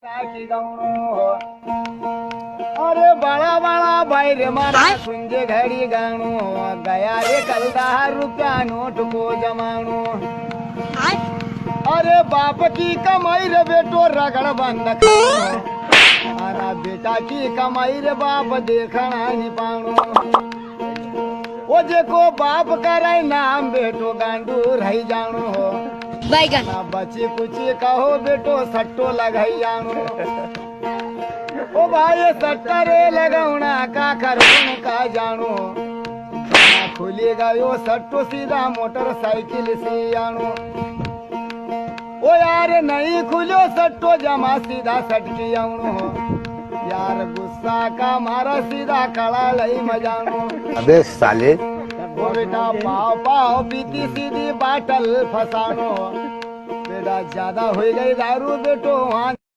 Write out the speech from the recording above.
की गाऊनो अरे बड़ा बड़ा भाई रे मारा सुंजे घड़ी गाणो गया रे कल 10 रुपया नोट को जमानो अरे बाप की कमाई रे बेटो रगड़ बंद खानो अरे बेटा की कमाई रे बाप देखना नहीं पानो वो जेको बाप करे नाम बेटो गांडू रही जानो हो बैगन बची कुची कहो बेटो सट्टो लगाई जानो ओ भाई सट्टा रे लगाउना का करूं का जानो खुली गयो सट्टो सीधा मोटरसाइकिल से आनो ओ यार नहीं खुलो सट्टो जमा सीधा सटकी आनो यार गुस्सा का मारा सीधा कड़ा लई मजानो अबे साले ओ बेटा पाव पाव पीती सीधी बाटल फसानो बेटा ज्यादा हो गई दारू बेटो वहाँ